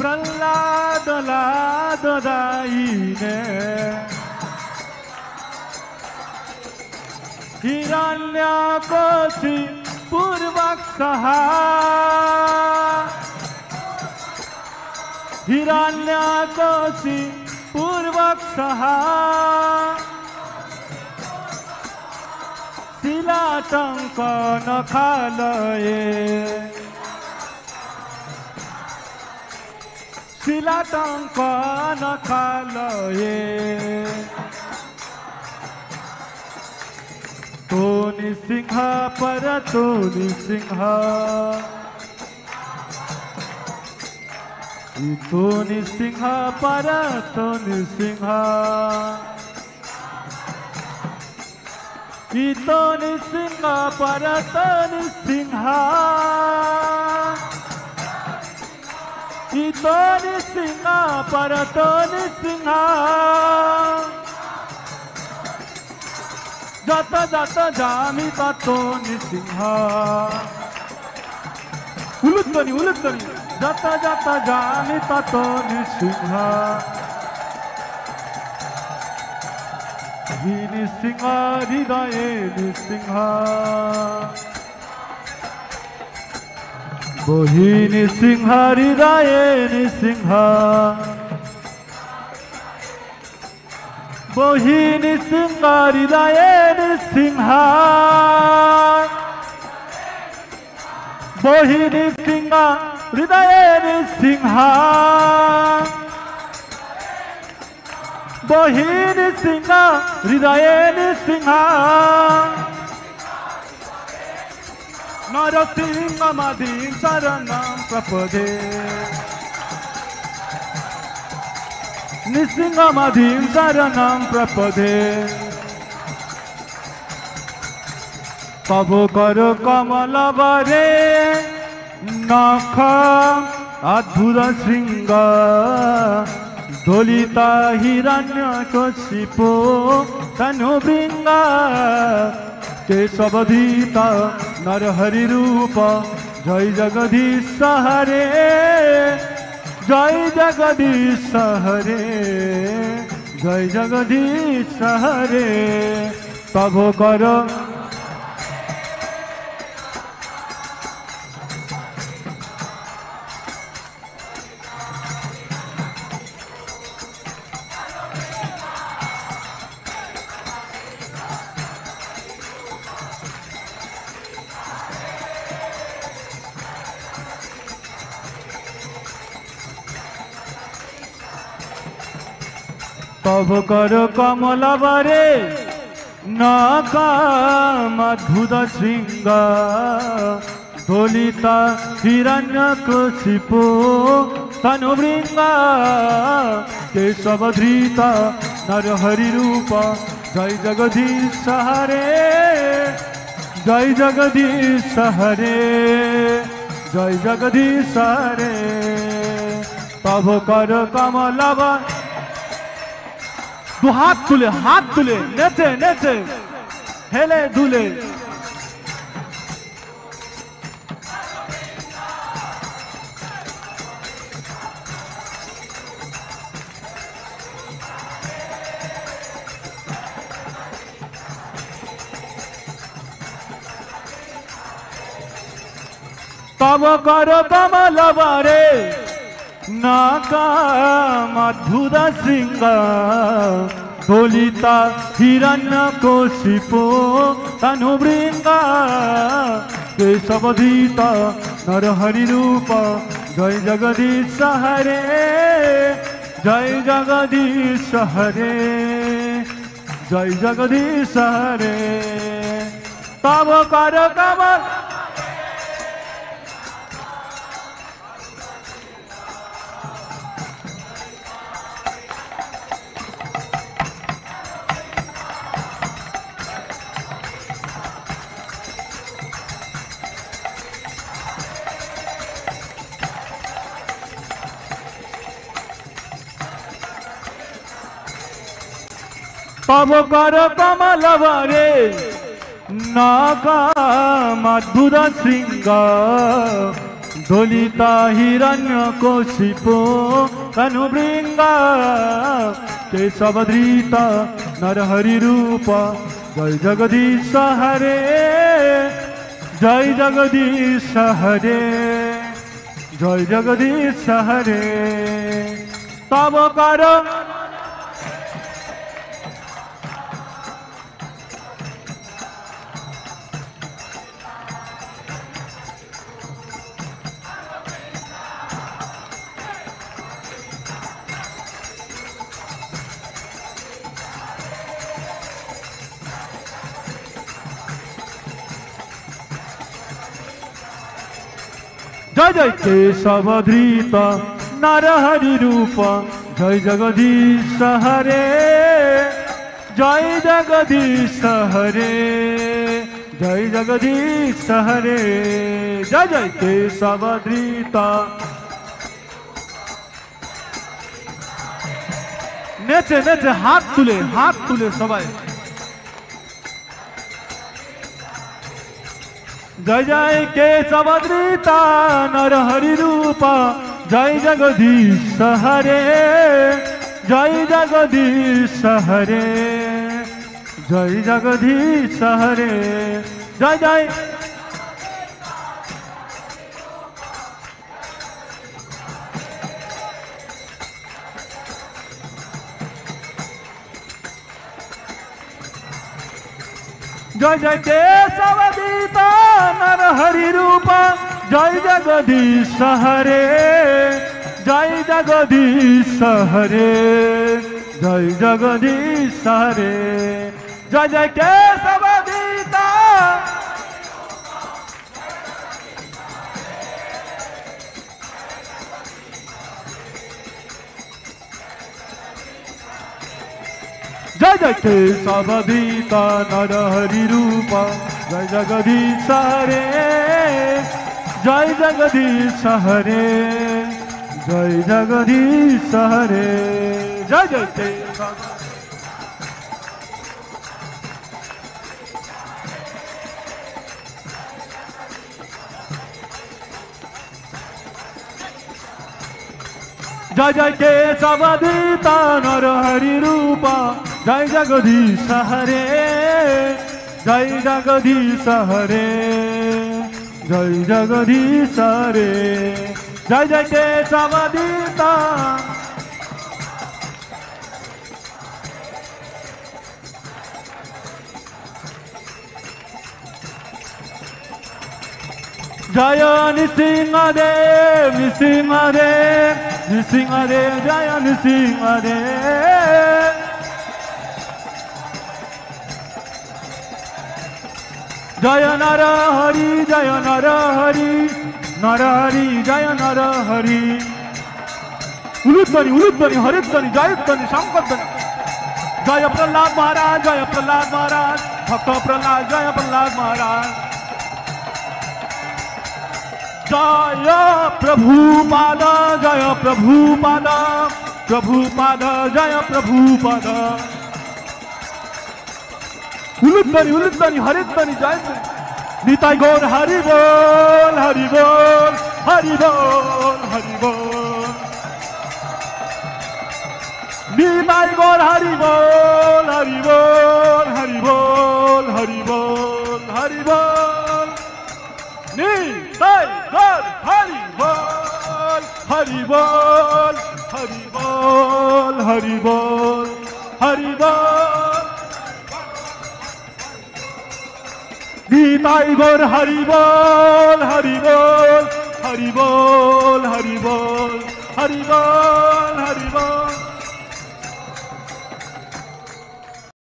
प्रह्लाद लाद दाइने हिरण्यकोशी पूर्वक्षः हिरण्यकोशी पूर्वक्षः शिलाटङ्कन खालये शिलाटङ्कन खालये तोनि सिंह पर तोनि सिंह तोनि सिंह पर तोनि सिंह तोनि सिंह पर तोनि सिंह तोनि सिंह पर तोनि सिंह जत जत जामी तो निसिंह उलुत्तनी जत जत जामी तो निसिंह ही निसिंह हृदय निसिंह वही निसिंह हृदय निसिंह वही निसिंह हृदय निसिंह वही निसिंह हृदय निसिंह वही निसिंह हृदय निसिंह नरसिंह मदीं शरणं प्रपदे निसिंहमदीं शरणं प्रपदे तव कर कमल वरे नख अद्भुत श्रृंग दलिता हिरण्यकशिपो तनुभृंग केशवधीत नरहरि रूप जय जगदीश हरे जय जगदीश हरे जय जगदीश हरे तब कर तब कर कमल वरे नाकाम अद्भुत श्रृंग दलिता हिरण्यकशिपो तनुभृंग केशवधृत नरहरि रूप जय जगदीश हरे जय जगदीश हरे जय जगदीश हरे तब कर कमल वरे दो हाथ तुले नेचे नेचे हेले दुले तब कर कमल वरे नाकाम अद्भुत श्रृंग दलिता हिरण्यकशिपो तनुभृंग केशवधीत नरहरि रूप जय जगदीश हरे जय जगदीश हरे जय जगदीश हरे तब कर कमल तब कर कमल वरे नाकाम अद्भुत श्रृंग दलिता हिरण्यकशिपु तनुभृङ्ग केशवधृत नरहरि रूप जय जगदीश हरे जय जगदीश हरे जय जगदीश हरे तब कर जय जय केशवधृत नरहरि रूप जय जगदीश हरे जय जगदीश हरे जय जगदीश हरे जय जय केशवधृत नेचे नेचे हाथ तुले सबाई जय जय केशवधृत नरहरि रूप जय जगदीश हरे जय जगदीश हरे जय जगदीश हरे जय जय जय जय केशवधृत नरहरि रूप जय जगदीश हरे जय जगदीश हरे जय जगदीश हरे जय जय केशवधृत जय जय केशवधृत नरहरि रूप जय जगदीश हरे जय जगदीश हरे जय जगदीश हरे जय जय केशव जय जय केशवधृत नरहरि रूप जय जगदीश हरे जय जगदीश हरे जय जगदीश हरे जय जय केशवधृत जय नृसिंहदेव नृसिंहदेव नृसिंहदेव जय नृसिंहदेव जय नरहरि जय नरहरि नरहरि जय नरहरि उलुध्वनि हरिध्वनि जयध्वनि शंखध्वनि जय प्रहलाद महाराज भक्त प्रहलाद जय प्रहलाद महाराज जय प्रभुपाद प्रभुपाद जय प्रभुपाद उलुध्वनि हरिध्वनि जयध्वनि निताई गौर हरि बोल हरि बोल हरि बोल हरि बोल निताई गौर हरि बोल हरि बोल हरि बोल हरि बोल हरि बोल निताई गौर हरि बोल हरि बोल हरि बोल हरि बोल हरि बोल निताई गौर हरि बोल हरि बोल हरि बोल हरि बोल हरि बोल